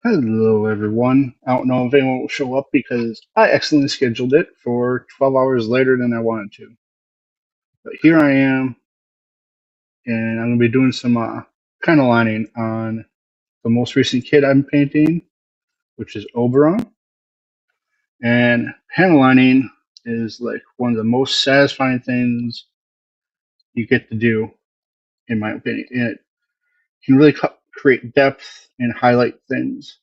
Hello, everyone. I don't know if anyone will show up because I accidentally scheduled it for 12 hours later than I wanted to. But here I am, and I'm going to be doing some kind of lining on the most recent kit I'm painting, which is Oberon. And panel lining is like one of the most satisfying things you get to do, in my opinion. And it can really create depth and highlight things.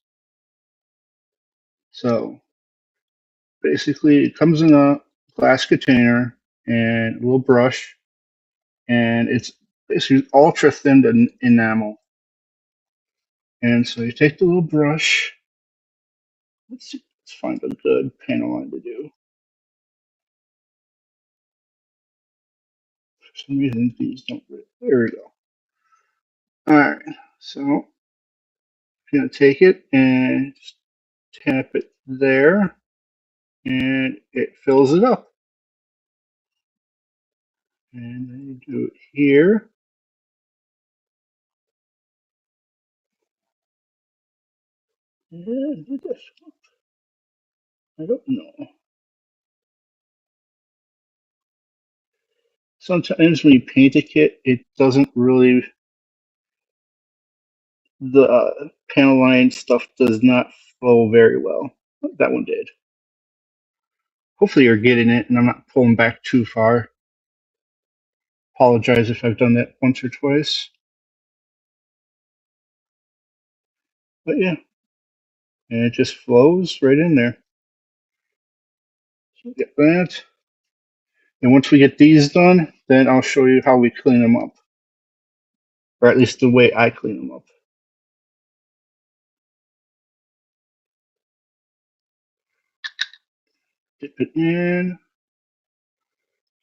So basically, it comes in a glass container and a little brush, and it's basically ultra thin enamel. And so you take the little brush. Let's see, let's find a good panel line to do. For some reason, these don't. There we go. All right, so I'm gonna take it and just tap it there, and it fills it up. And then you do it here. And do this. I don't know. Sometimes when you paint a kit, it doesn't really, the panel line stuff does not flow very well. That one did. Hopefully you're getting it and I'm not pulling back too far. Apologize if I've done that once or twice. But yeah, and it just flows right in there. So get that. And once we get these done, then I'll show you how we clean them up. Or at least the way I clean them up. Dip it in.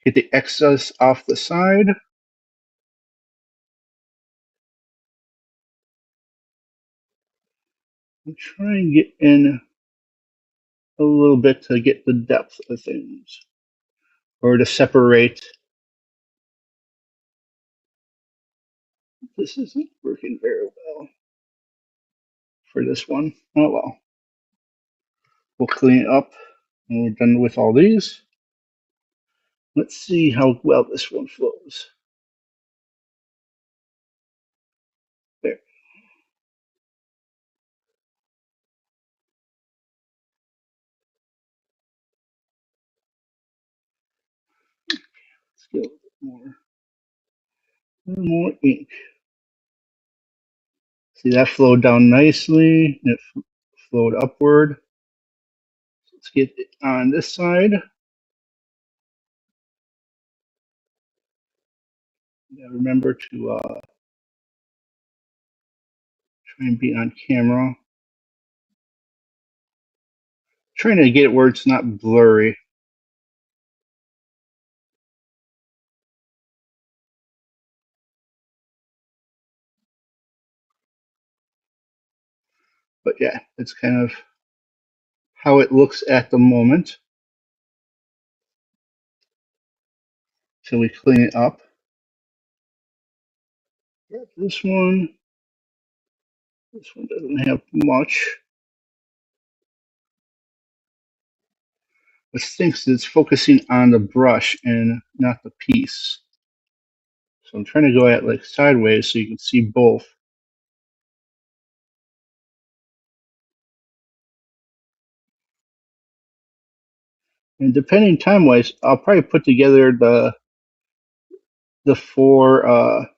Get the excess off the side. And try and get in a little bit to get the depth of things. Or to separate. This isn't working very well for this one. Oh well. We'll clean it up when we're done with all these. Let's see how well this one flows. There. Let's get a little more ink. See, that flowed down nicely. And it flowed upward. Let's get it on this side. Yeah, remember to try and be on camera. Trying to get it where it's not blurry. But yeah, it's kind of how it looks at the moment. So we clean it up. This one doesn't have much. It thinks it's focusing on the brush and not the piece. So I'm trying to go at like sideways so you can see both. And depending time wise, I'll probably put together the four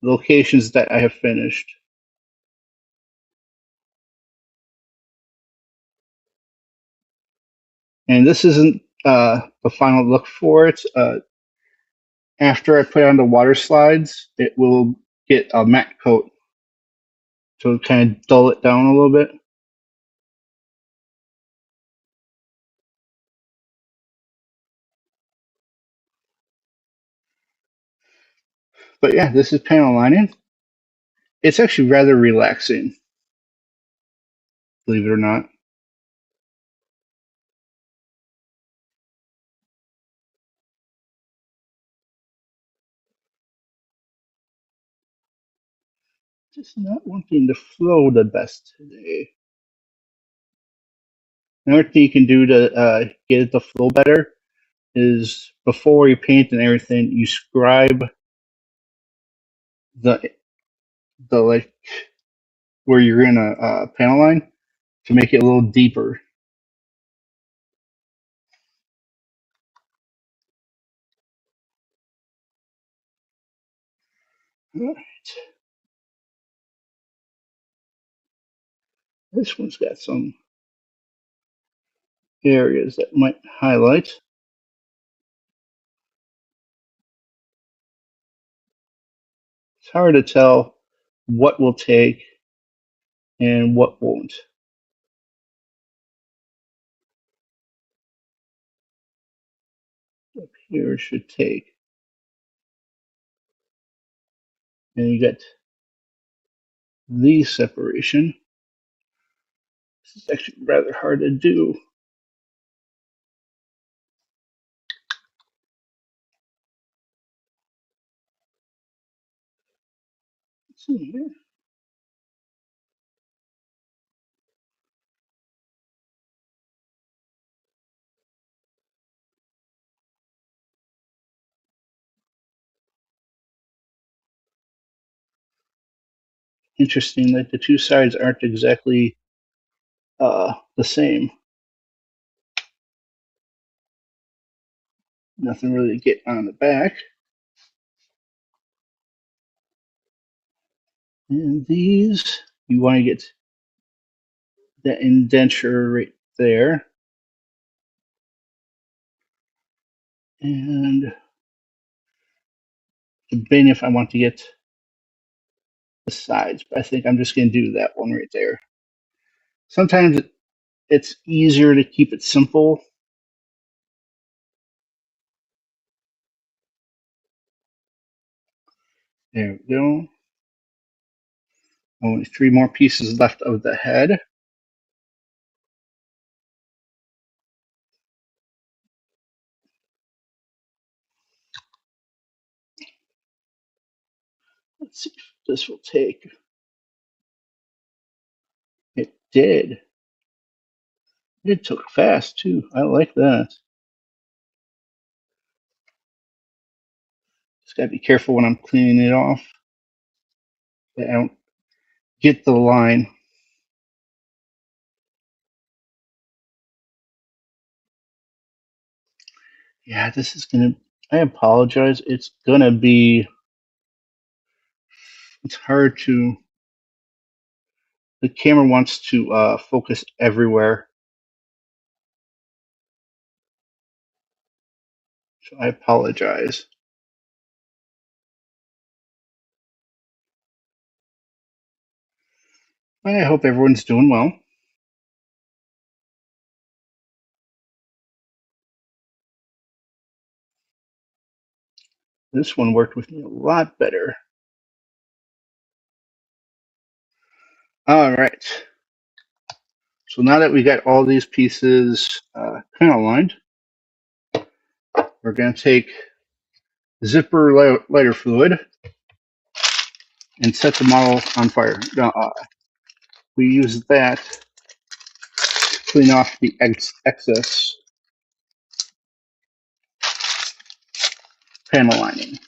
locations that I have finished. And this isn't the final look for it. After I put on the water slides, it will get a matte coat to kind of dull it down a little bit. But yeah, this is panel lining. It's actually rather relaxing, believe it or not. Just not wanting to flow the best today. Another thing you can do to get it to flow better is before you paint and everything, you scribe the like where you're in a panel line to make it a little deeper. All right. This one's got some areas that might highlight. It's hard to tell what will take and what won't. Up here should take. And you get the separation. This is actually rather hard to do. Let's see here. Interesting that the two sides aren't exactly the same. Nothing really to get on the back. And these, you want to get the indenture right there. And debating if I want to get the sides, but I think I'm just going to do that one right there. Sometimes it's easier to keep it simple. There we go. Only 3 more pieces left of the head. Let's see if this will take. It did. It took fast too. I like that. Just gotta be careful when I'm cleaning it off that I don't get the line. Yeah, this is gonna. I apologize. It's gonna be. It's hard to. The camera wants to focus everywhere, so I apologize. I hope everyone's doing well. This one worked with me a lot better. All right. So now that we got all these pieces kind of aligned, we're going to take zipper lighter fluid and set the model on fire. Now, we use that to clean off the excess panel lining.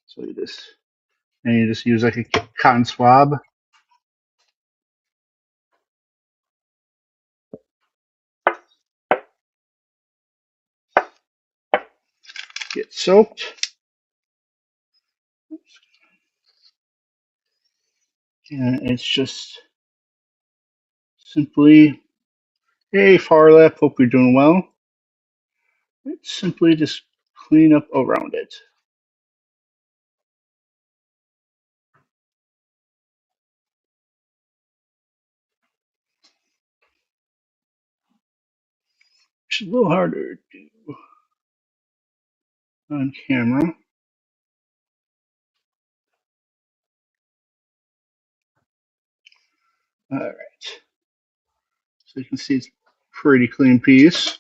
So you just use like a cotton swab. Get soaked. And it's just simply, hey, Farlap, hope you're doing well. It's simply just clean up around it. It's a little harder to do on camera. All right. So you can see it's a pretty clean piece.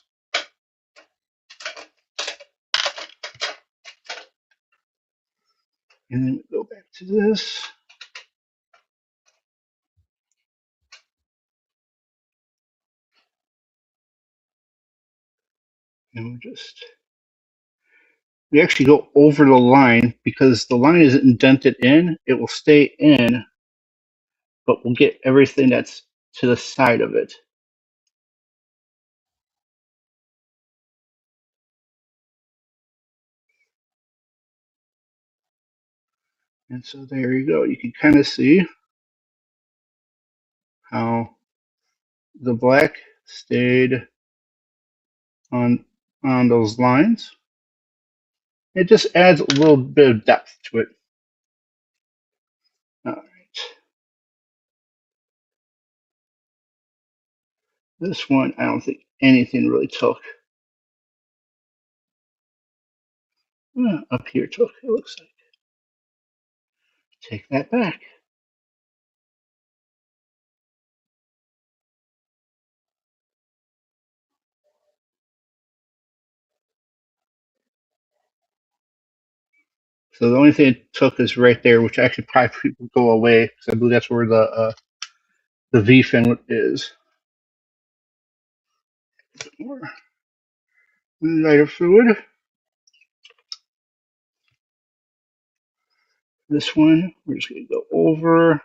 And then we go back to this. And we actually go over the line because the line isn't indented in. It will stay in, but we'll get everything that's to the side of it. And so there you go. You can kind of see how the black stayed on those lines. It just adds a little bit of depth to it. All right. This one, I don't think anything really took. Up here took, it looks like. Take that back. So the only thing it took is right there, which actually probably will go away because I believe that's where the V fin is. More lighter fluid. This one, we're just going to go over.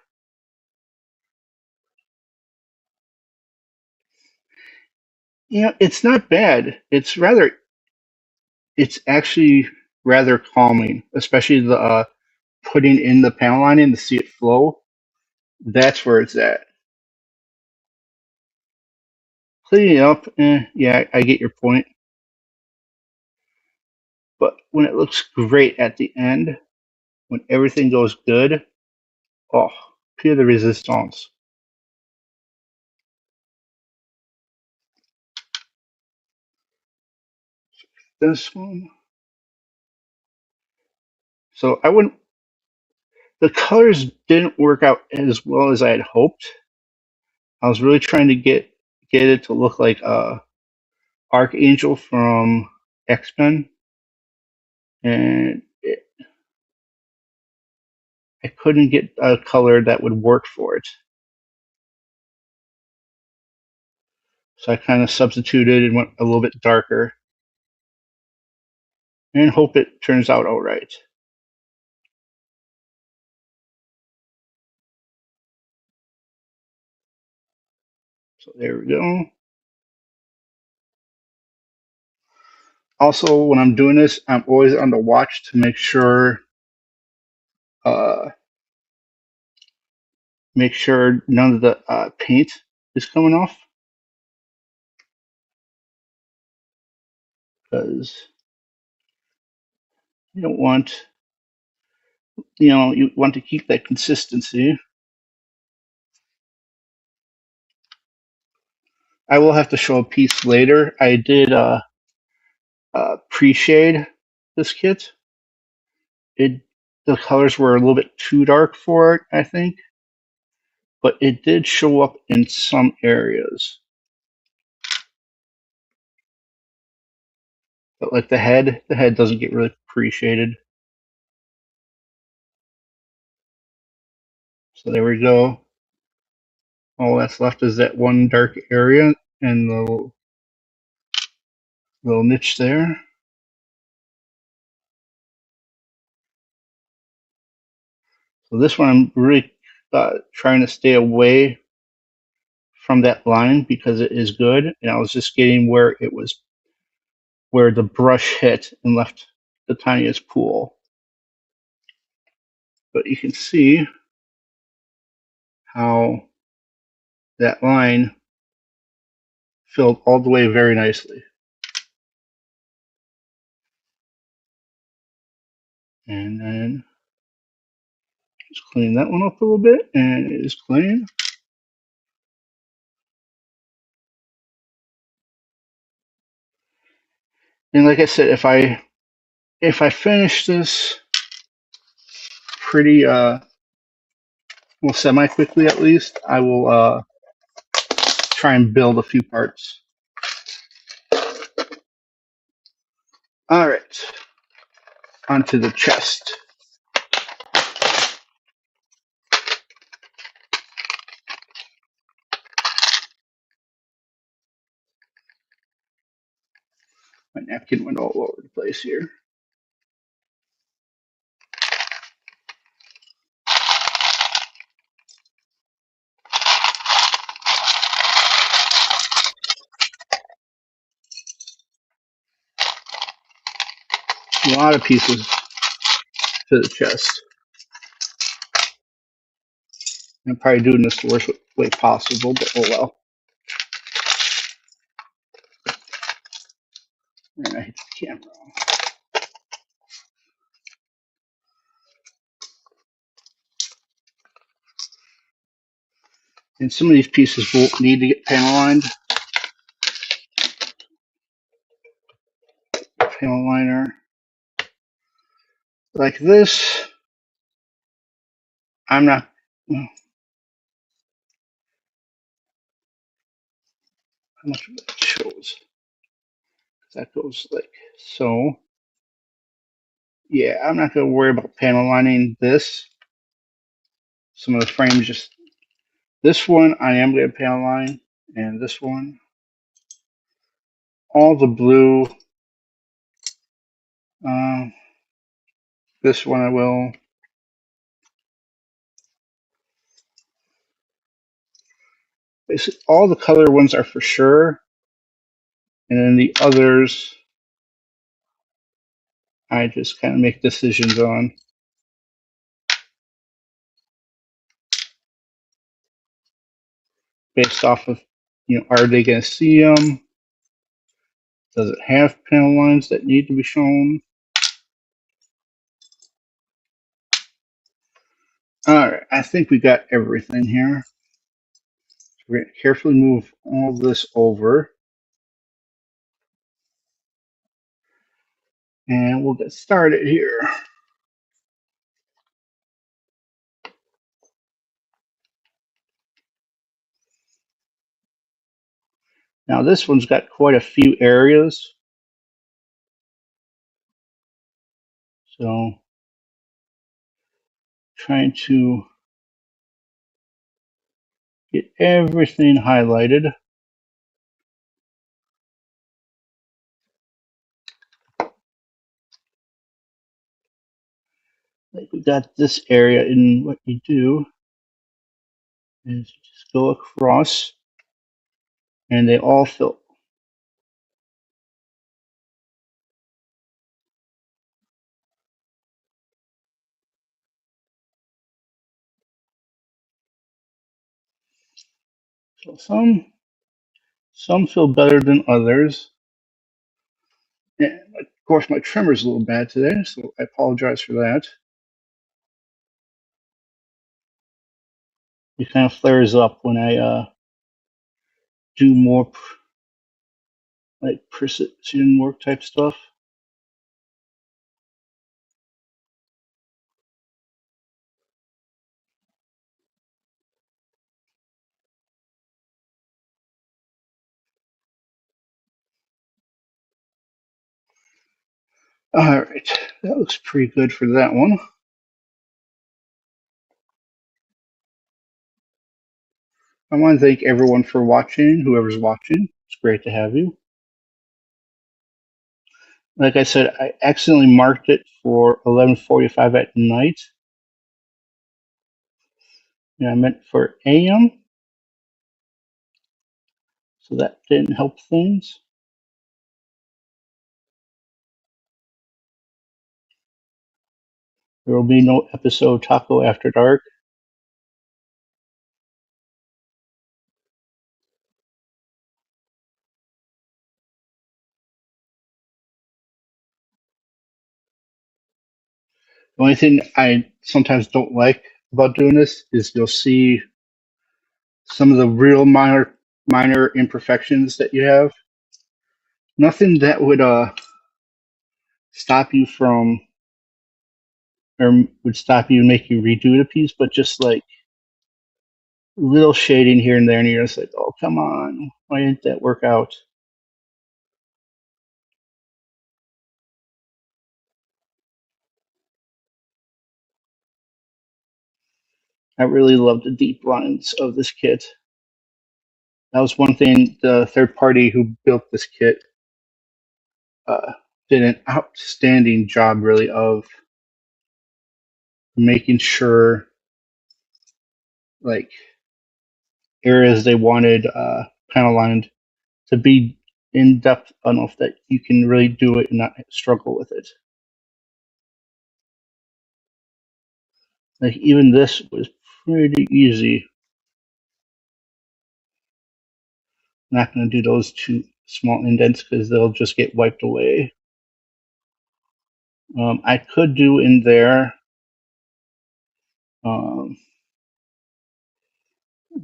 It's not bad. It's actually rather calming, especially the putting in the panel lining to see it flow. That's where it's at. Cleaning it up, yeah, I get your point. But when it looks great at the end, when everything goes good, oh, feel the resistance. This one. So I wouldn't. The colors didn't work out as well as I had hoped. I was really trying to get it to look like Archangel from X-Men, and I couldn't get a color that would work for it. So I kind of substituted and went a little bit darker, and hope it turns out all right. So there we go. Also, when I'm doing this, I'm always on the watch to uh, make sure none of the paint is coming off, because you don't want, you want to keep that consistency. I will have to show a piece later. I did pre-shade this kit. The colors were a little bit too dark for it, I think, but it did show up in some areas. But like the head doesn't get really pre-shaded. So there we go. All that's left is that one dark area and the little niche there. So this one I'm really trying to stay away from that line because it is good, and I was just getting where the brush hit and left the tiniest pool. But you can see how that line filled all the way very nicely. And then just clean that one up a little bit, and it is clean. And like I said, if I finish this pretty well, semi quickly at least, I will try and build a few parts. All right, onto the chest. My napkin went all over the place here. A lot of pieces to the chest. I'm probably doing this the worst way possible, but oh well. And I hit the camera. And some of these pieces will need to get panel lined. Panel liner. Like this, I'm not. How much of that shows? That goes like so. Yeah, I'm not going to worry about panel lining this. Some of the frames just. This one I am going to panel line, and this one. All the blue. This one I will. Basically, all the color ones are for sure, and then the others I just kind of make decisions on based off of, are they going to see them? Does it have panel lines that need to be shown? All right, I think we got everything here. We're going to carefully move all this over. And we'll get started here. Now this one's got quite a few areas. So trying to get everything highlighted. Like we got this area, and what you do is just go across and they all fill. So some feel better than others. And of course my trimmer's a little bad today, so I apologize for that. It kind of flares up when I do more like precision work type stuff. All right, that looks pretty good for that one. I want to thank everyone for watching, whoever's watching. It's great to have you. Like I said, I accidentally marked it for 11:45 at night. And I meant for AM, so that didn't help things. There will be no episode Taco After Dark. The only thing I sometimes don't like about doing this is you'll see some of the real minor imperfections that you have. Nothing that would stop you from, or would stop you and make you redo the piece, but just like little shading here and there, and you're just like, oh, come on, why didn't that work out? I really love the deep lines of this kit. That was one thing the third party who built this kit uh, did an outstanding job, really, of making sure, like, areas they wanted panel lined to be in depth enough that you can really do it and not struggle with it. Like, even this was pretty easy. Not going to do those two small indents because they'll just get wiped away. I could do in there. Um,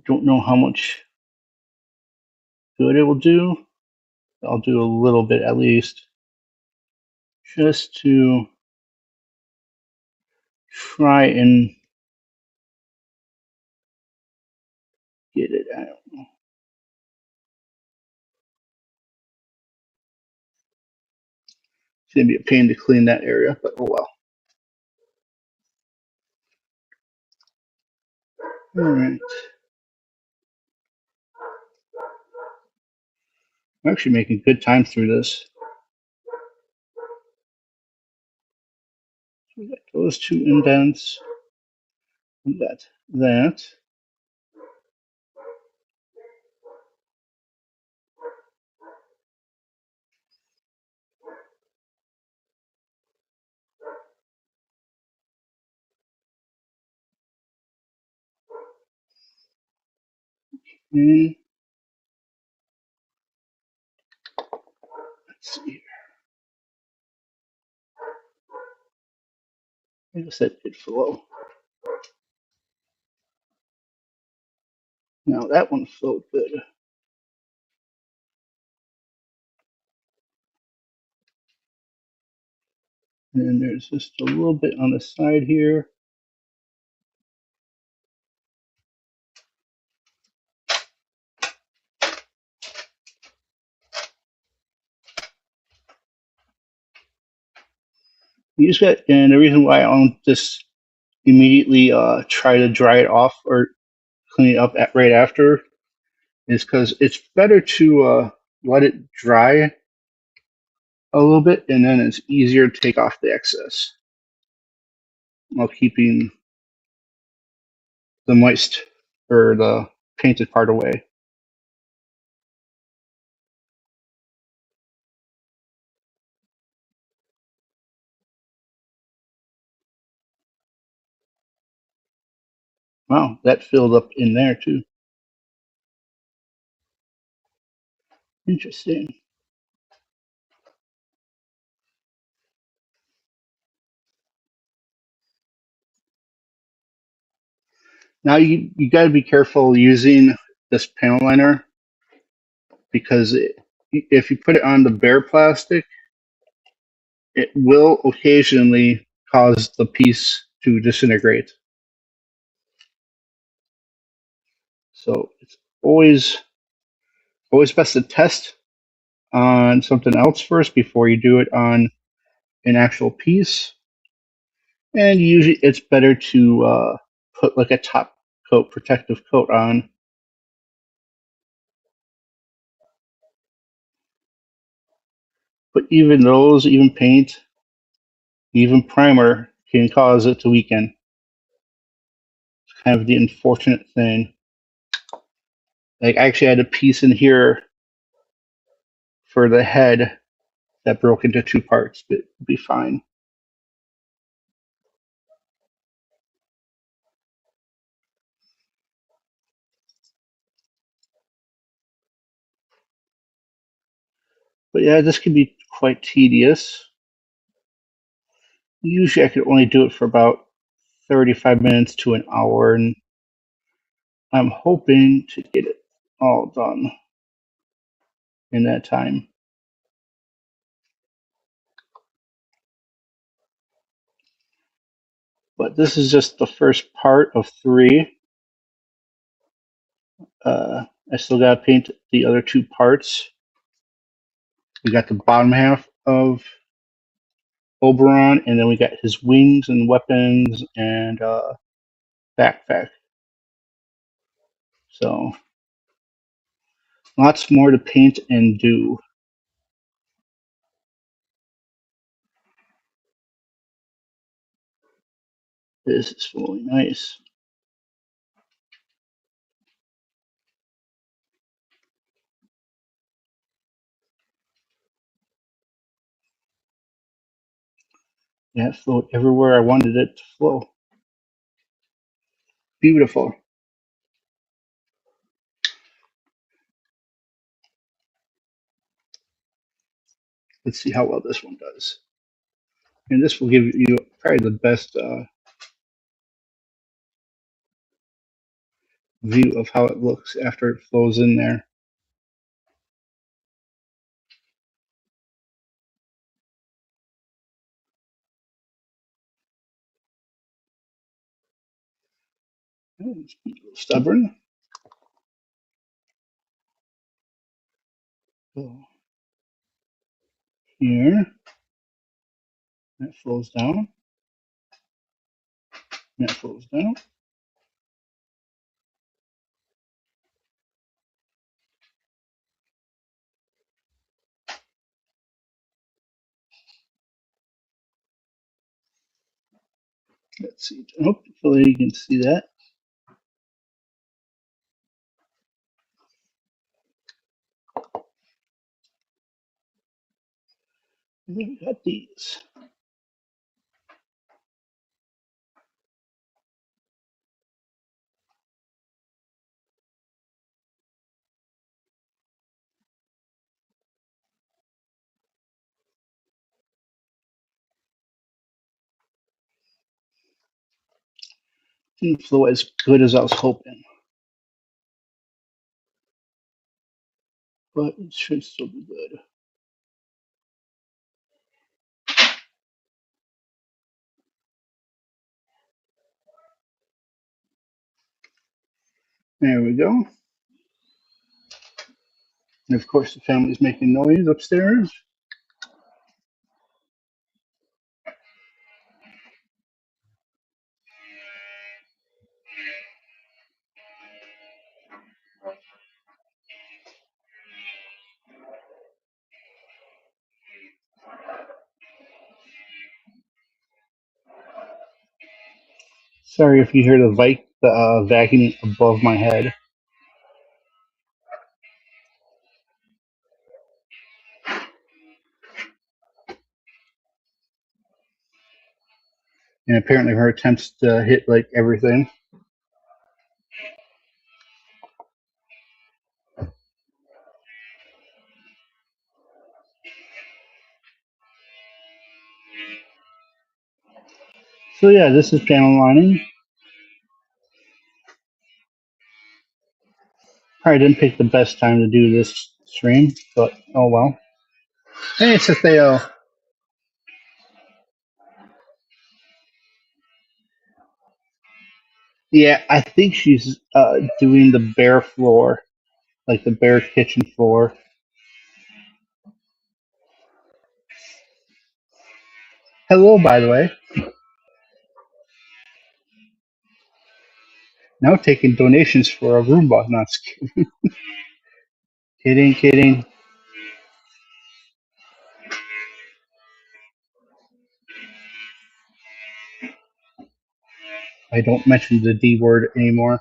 don't know how much good it will do. I'll do a little bit at least, just to try and get it out. It's going to be a pain to clean that area, but oh well. All right. I'm actually making good time through this. We got those two indents. We got that. And let's see here. I just said it flow. Now that one flowed good. And then there's just a little bit on the side here. You just got, and the reason why I don't just immediately try to dry it off or clean it up right after is because it's better to let it dry a little bit, and then it's easier to take off the excess while keeping the moist or the painted part away. Wow, that filled up in there too. Interesting. Now you got to be careful using this panel liner because if you put it on the bare plastic, it will occasionally cause the piece to disintegrate. So it's always best to test on something else first before you do it on an actual piece. And usually it's better to put like a top coat, protective coat on. But even those, even paint, even primer can cause it to weaken. It's kind of the unfortunate thing. Like I actually had a piece in here for the head that broke into two parts, but it'll be fine. But yeah, this can be quite tedious. Usually I could only do it for about 35 minutes to an hour, and I'm hoping to get it all done in that time. But this is just the first part of three. I still got to paint the other two parts. We got the bottom half of Oberon, and then we got his wings and weapons and backpack. So lots more to paint and do. This is really nice. Yeah, it flowed everywhere I wanted it to flow. Beautiful. Let's see how well this one does. And this will give you probably the best view of how it looks after it flows in there. It's a little stubborn. So here, that flows down, that flows down. Let's see. Hopefully you can see that. And then we got these. Didn't flow as good as I was hoping, but it should still be good. There we go. And of course, the family's making noise upstairs. Sorry if you hear the vacuuming above my head. And apparently her attempts to hit like everything. So yeah, this is panel lining. Probably didn't pick the best time to do this stream, but oh well. Hey, it's a Theo. Yeah, I think she's doing the bare floor, like the bare kitchen floor. Hello, by the way. Now taking donations for a Roomba. Not kidding. Kidding, kidding. I don't mention the D word anymore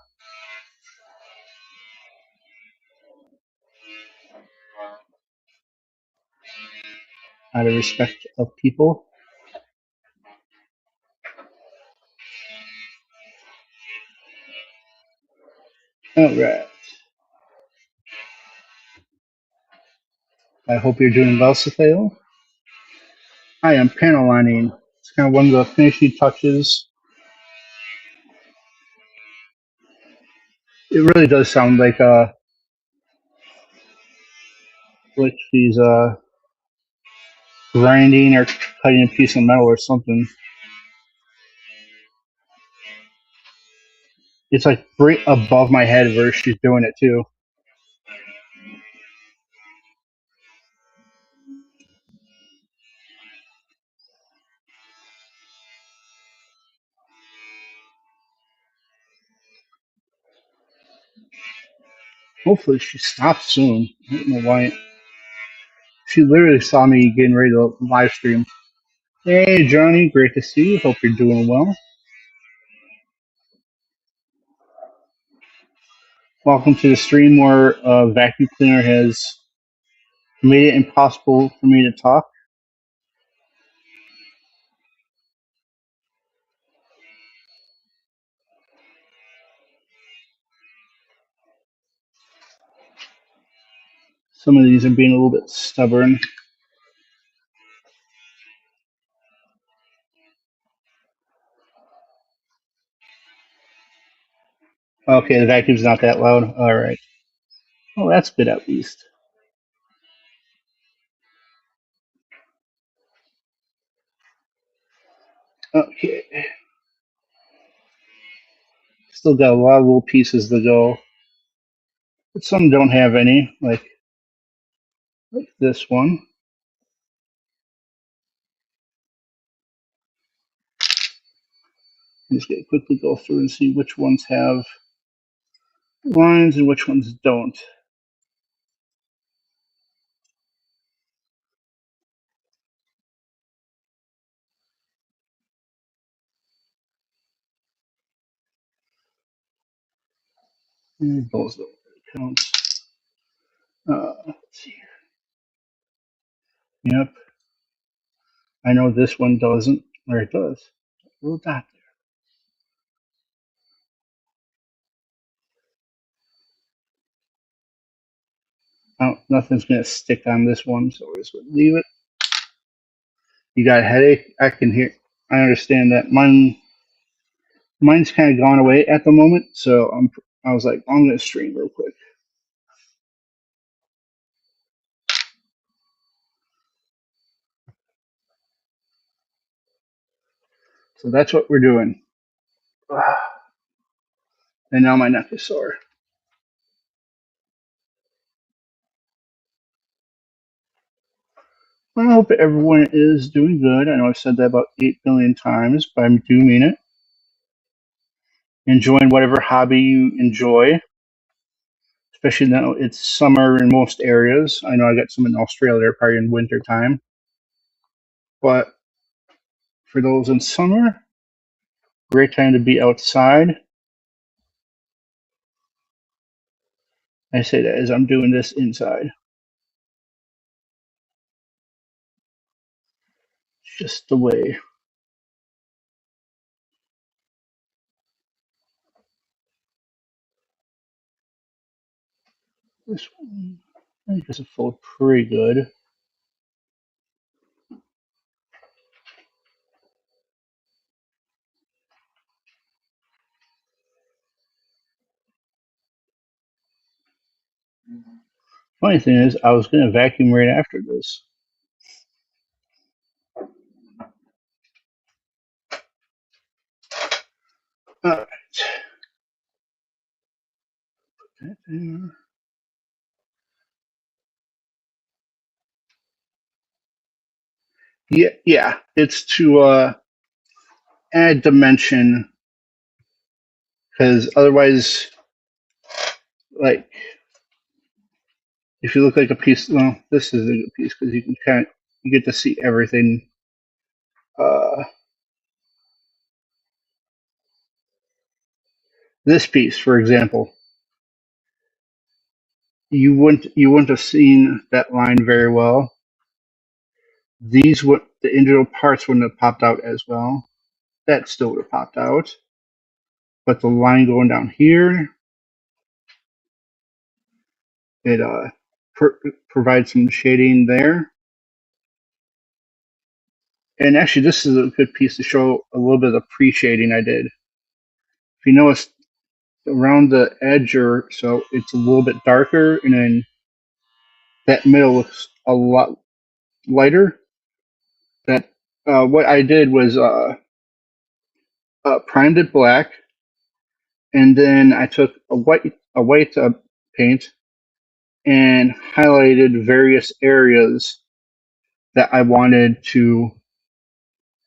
out of respect of people. Alright. I hope you're doing well, Safeo. I am panel lining. It's kind of one of the finishing touches. It really does sound like she's grinding or cutting a piece of metal or something. It's like right above my head where she's doing it too. Hopefully she stops soon. I don't know why. She literally saw me getting ready to live stream. Hey Johnny, great to see you. Hope you're doing well. Welcome to the stream where a vacuum cleaner has made it impossible for me to talk. Some of these are being a little bit stubborn. Okay, the vacuum's not that loud. All right. Oh, that's good at least. Okay. Still got a lot of little pieces to go. But some don't have any, like this one. I'm just gonna quickly go through and see which ones have lines and which ones don't. Those don't count. Let's see. Yep. I know this one doesn't, or it does. A little dot there. Oh, nothing's gonna stick on this one, so we're just gonna leave it. You got a headache? I can hear. I understand that. Mine's kind of gone away at the moment, so I was like, I'm gonna stream real quick. So that's what we're doing. And now my neck is sore. I hope everyone is doing good. I know I've said that about 8 billion times, but I do mean it. Enjoying whatever hobby you enjoy, especially now it's summer in most areas. I know I got some in Australia, probably in winter time. But for those in summer, great time to be outside. I say that as I'm doing this inside. It's just the way. This one, I think this will fold pretty good. Funny thing is, I was going to vacuum right after this. All right. That there. Yeah. It's to add dimension because otherwise, like, if you look like a piece, well, this is a good piece because you can you get to see everything. Uh, this piece, for example, you wouldn't have seen that line very well. The individual parts wouldn't have popped out as well. That still would have popped out, but the line going down here, it provides some shading there. And actually, this is a good piece to show a little bit of the pre-shading I did. If you notice around the edge or so, it's a little bit darker, and then that middle looks a lot lighter. That what I did was primed it black, and then I took a white paint and highlighted various areas that I wanted to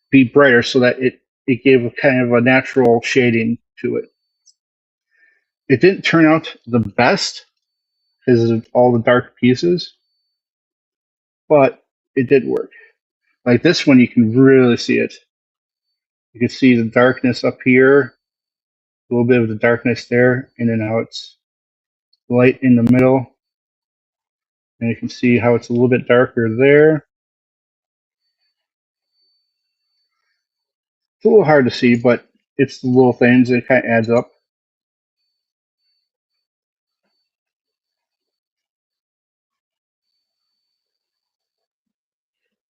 be brighter, so that it gave a kind of a natural shading to it. It didn't turn out the best because of all the dark pieces, but it did work. Like this one, you can really see it. You can see the darkness up here, a little bit of the darkness there, and then how it's light in the middle, and you can see how it's a little bit darker there. It's a little hard to see, but it's the little things that kind of adds up.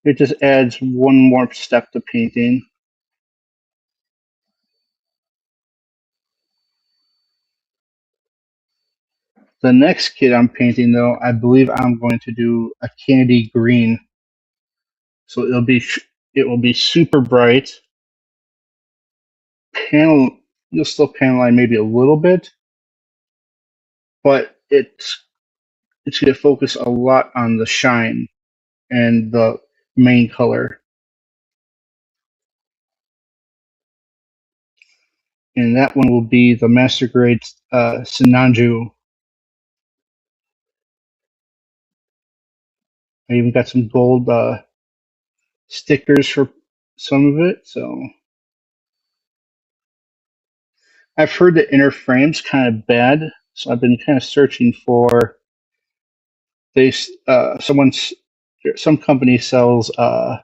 It just adds one more step to painting. The next kit I'm painting, though, I believe I'm going to do a candy green. So it will be super bright. Panel You'll still panel line maybe a little bit, but it's going to focus a lot on the shine and the main color. And that one will be the Master Grade Sinanju. I even got some gold stickers for some of it. So I've heard the inner frame's kind of bad, so I've been kind of searching for they some company sells a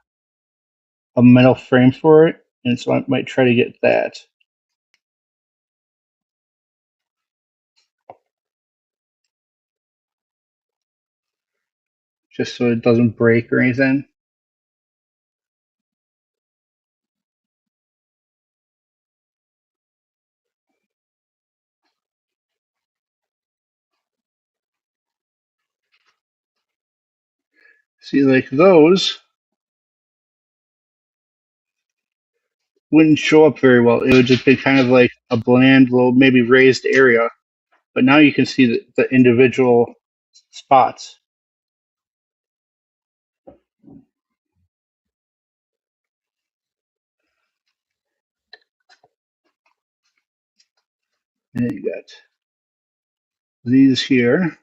metal frame for it, and so I might try to get that. Just so it doesn't break or anything. See, like those wouldn't show up very well. It would just be kind of like a bland, little, maybe raised area. But now you can see the individual spots. And then you got these here.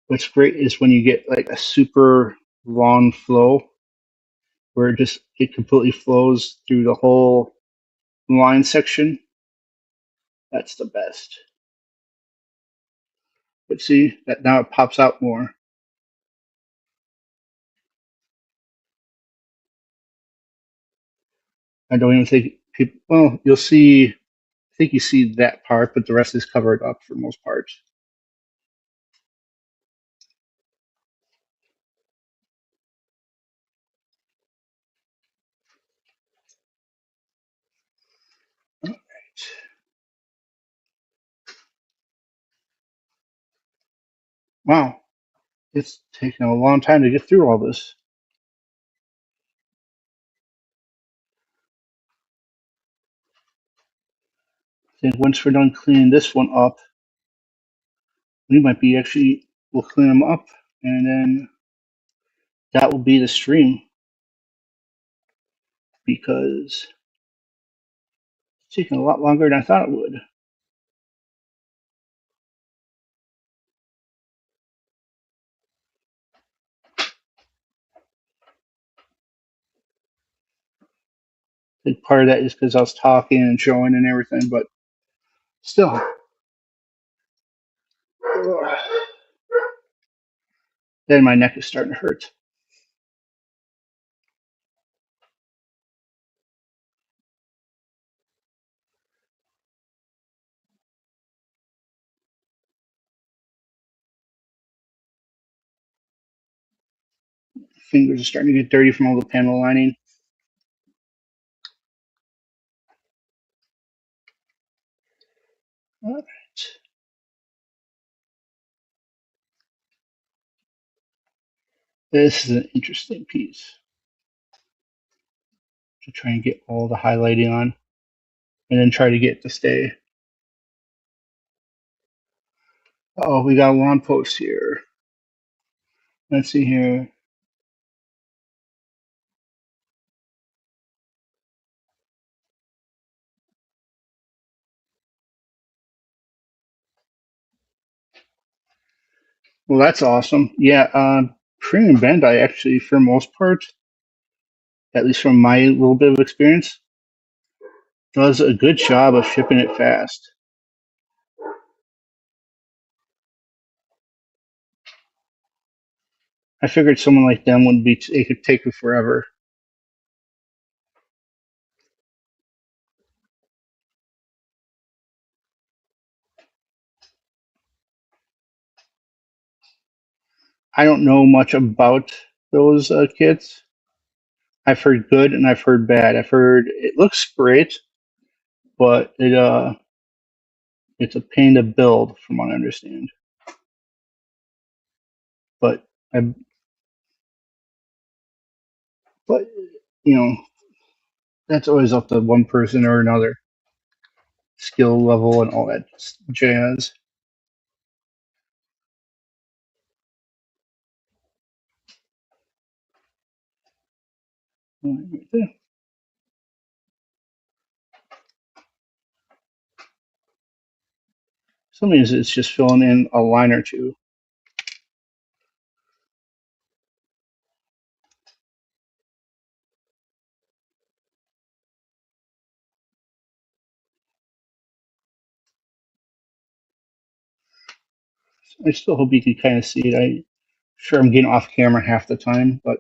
What's great is when you get like a super long flow where it completely flows through the whole line section. That's the best. But see that now it pops out more. I don't even think people. Well, you'll see. I think you see that part, but the rest is covered up for most parts. All right. Wow, it's taken a long time to get through all this. I think once we're done cleaning this one up, we might be we'll clean them up, and then that will be the stream because it's taking a lot longer than I thought it would. I think part of that is because I was talking and showing and everything, but still. Then my neck is starting to hurt. Fingers are starting to get dirty from all the panel lining. All right. This is an interesting piece to try and get all the highlighting on and then try to get it to stay. Oh, we got one post here. Let's see here. Well, that's awesome. Yeah, Premium Bandai actually, for most part, at least from my little bit of experience, does a good job of shipping it fast. I figured someone like them would be it could take you forever. I don't know much about those kits. I've heard good and I've heard bad. I've heard it looks great, but it's a pain to build, from what I understand. But I but you know that's always up to one person or another, skill level and all that jazz. Right there. Some means it's just filling in a line or two. I still hope you can kind of see it. I sure I'm getting off camera half the time, but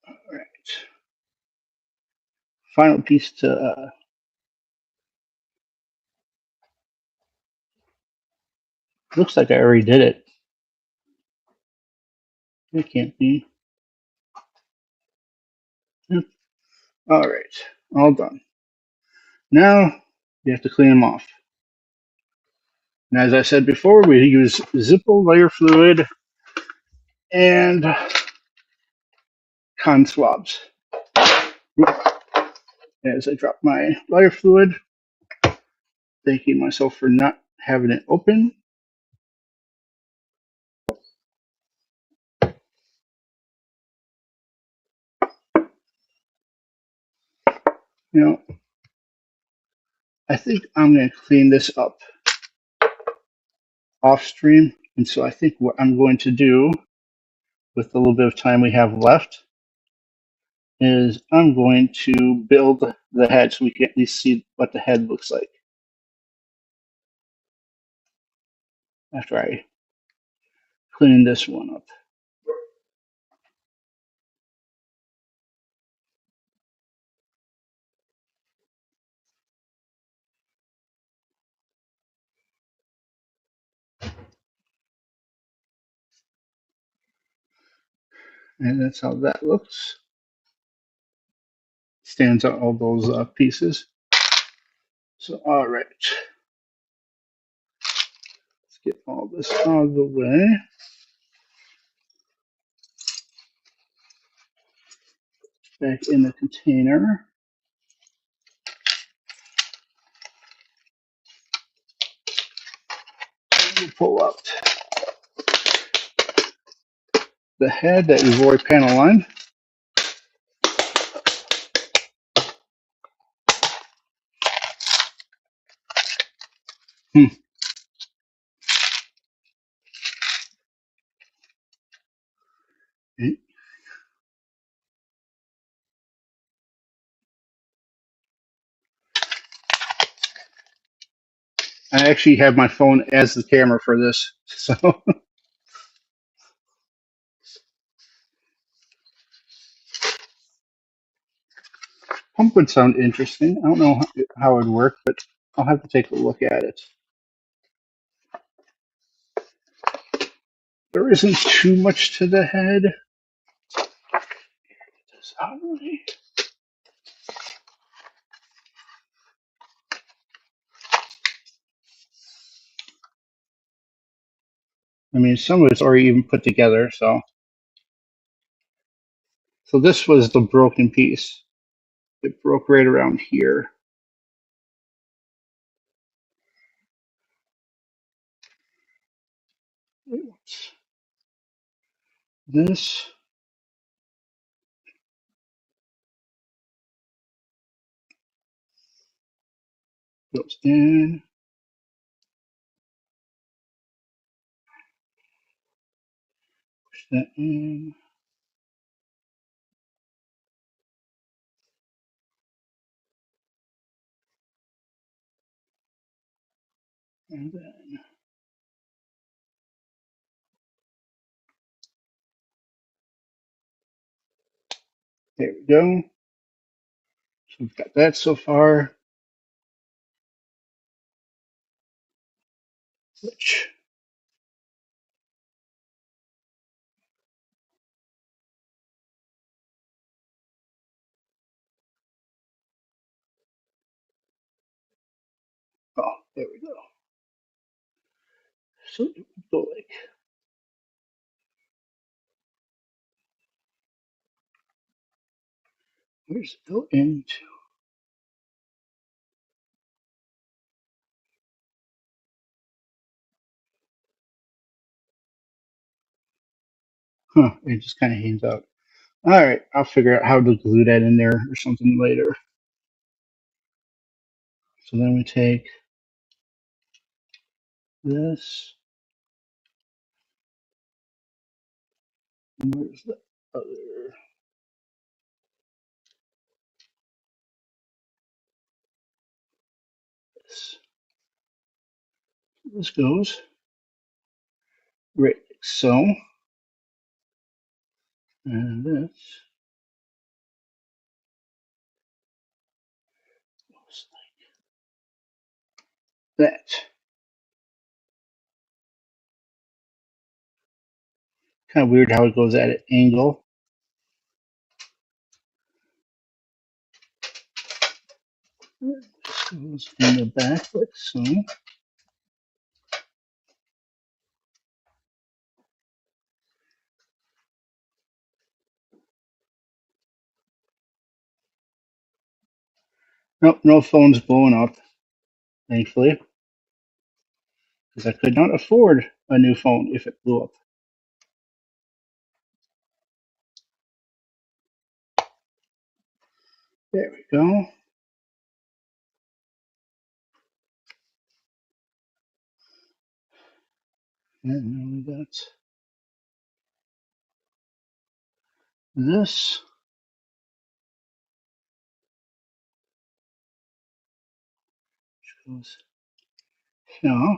all right. Final piece to looks like I already did it. It can't be. Yep. All right, all done. Now you have to clean them off. And as I said before, we use Zippo layer fluid and con swabs. As I drop my layer fluid, thanking myself for not having it open. You know, I think I'm going to clean this up off stream. And so I think what I'm going to do with the little bit of time we have left is I'm going to build the head so we can at least see what the head looks like after I clean this one up. And that's how that looks. Stands out all those pieces. So, all right. Let's get all this out of the way. Back in the container. We'll pull out the head that we've already panel lined. Hmm. I actually have my phone as the camera for this, so pump would sound interesting. I don't know how it would work, but I'll have to take a look at it. There isn't too much to the head. I mean, some of it's already even put together, so this was the broken piece. It broke right around here. This goes in. Push that in. And then there we go. So we've got that so far. Which, oh, there we go. So it would go like, where's it go into? Huh, it just kind of hangs out. All right, I'll figure out how to glue that in there or something later. So then we take this. And where's the other? This goes right like so. And this goes like that. Kind of weird how it goes at an angle. This goes in the back like so. Nope, no phone's blowing up, thankfully, because I could not afford a new phone if it blew up. There we go. And then we got this. Which goes here.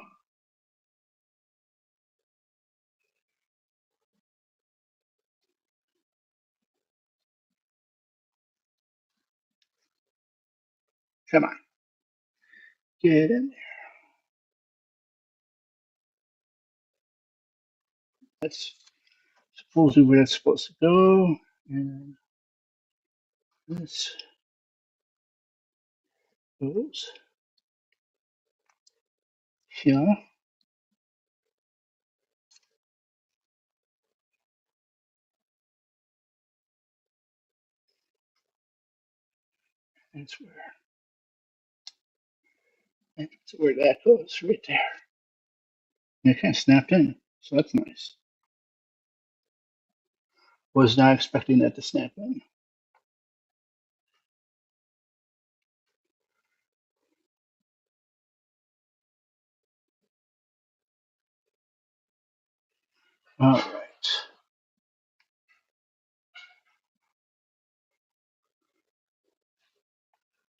Come on, get in there. That's supposedly where that's supposed to go. And this goes here. That's where that goes, right there. And it kind of snapped in, so that's nice. Was not expecting that to snap in. All right.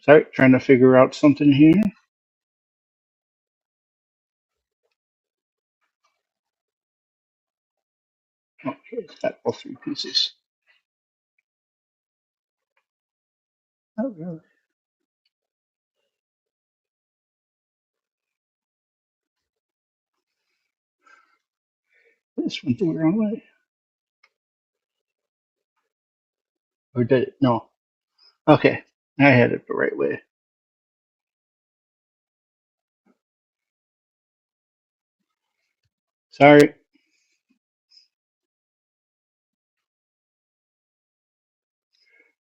Sorry, trying to figure out something here. Okay, it's got all three pieces. Oh, really? This went the wrong way. Or did it? No. Okay, I had it the right way. Sorry.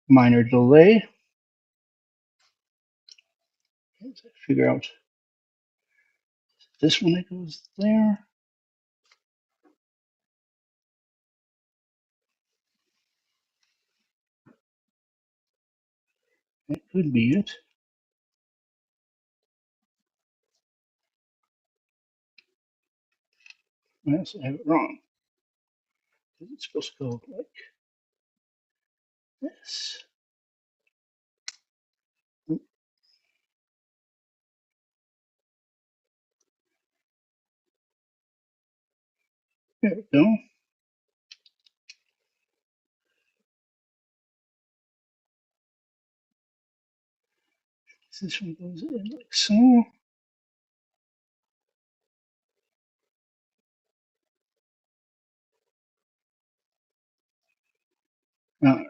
Minor delay. Let's figure out this one that goes there. That could be it. Unless I have it wrong. It's supposed to go like this. There we go. This one goes in like so. All right,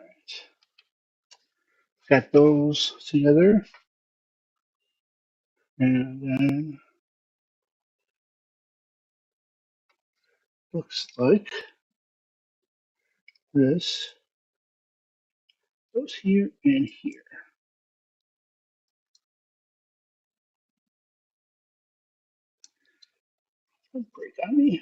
got those together, and then looks like this goes here and here. Don't break on me.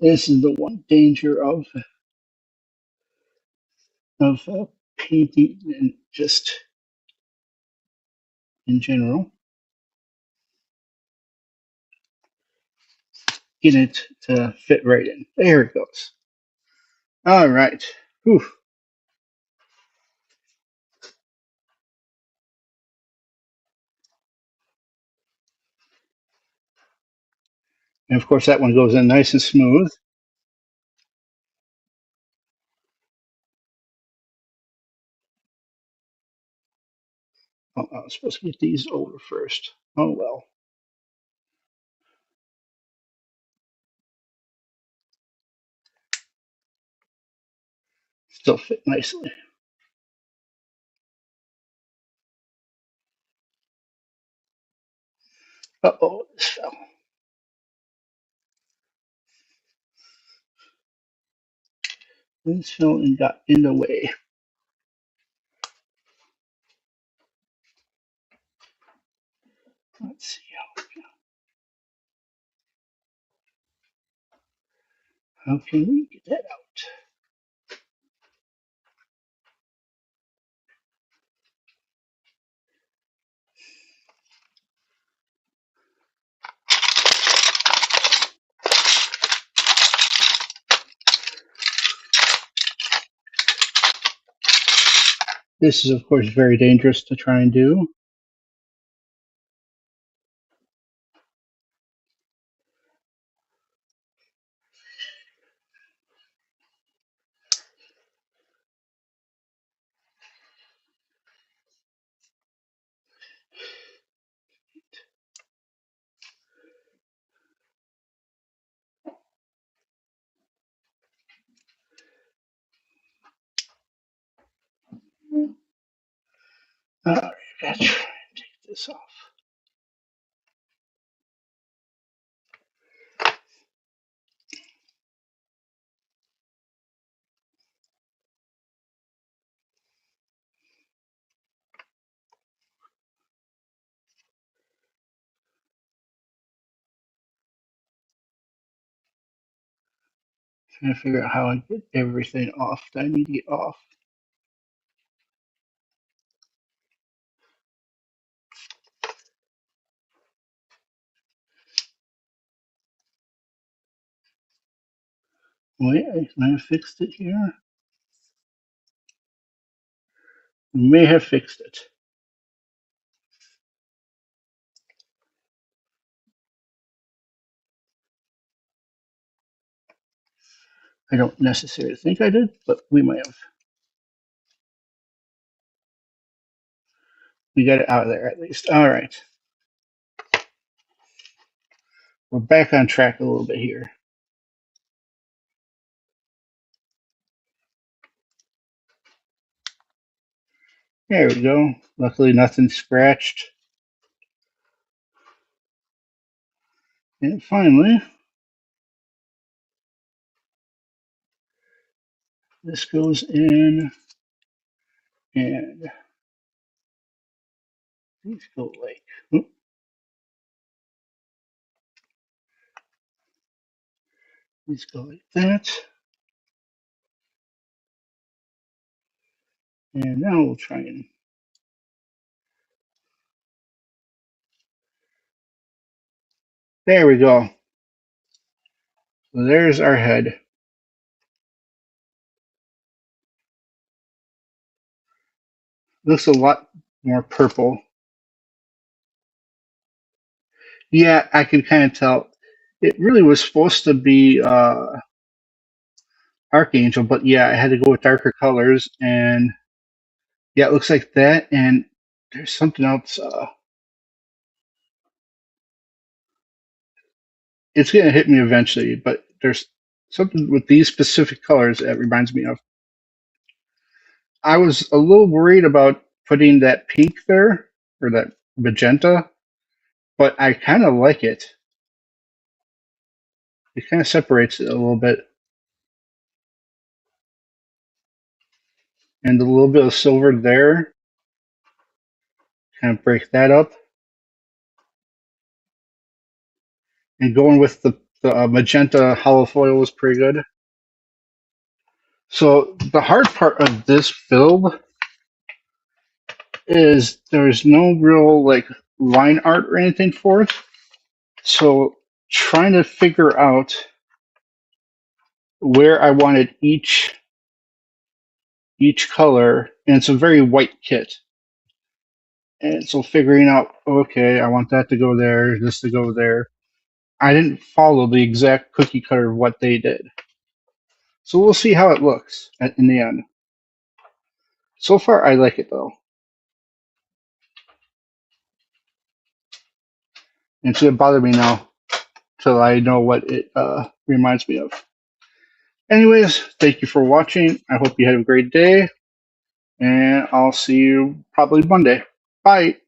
This is the one danger of painting and just in general. Get it to fit right in. There it goes. All right. Whew. And of course, that one goes in nice and smooth. Oh, I was supposed to get these over first. Oh well. Still fit nicely. Uh oh, this fell. This fell and got in the way. Let's see how can we get that out. This is of course very dangerous to try and do. All right, gotta try and take this off. Trying to figure out how I get everything off that I need to get off. Wait, I might have fixed it here. May have fixed it. I don't necessarily think I did, but we might have. We got it out of there at least. All right. We're back on track a little bit here. There we go. Luckily, nothing scratched. And finally, this goes in, and these go like, oop, these go like that. And now we'll try and There we go. So there's our head. Looks a lot more purple. Yeah, I can kind of tell. It really was supposed to be Archangel, but yeah, I had to go with darker colors. And yeah, it looks like that. And there's something else. It's going to hit me eventually, but there's something with these specific colors that reminds me of. I was a little worried about putting that pink there or that magenta, but I kind of like it. It kind of separates it a little bit. And a little bit of silver there, kind of break that up. And going with the magenta hollow foil was pretty good. So the hard part of this build is there's no real like line art or anything for it. So trying to figure out where I wanted each color, and it's a very white kit. And so figuring out, okay, I want that to go there, this to go there. I didn't follow the exact cookie cutter of what they did. So we'll see how it looks in the end. So far, I like it though. And it's gonna bother me now till I know what it reminds me of. Anyways, thank you for watching. I hope you had a great day, and I'll see you probably Monday. Bye.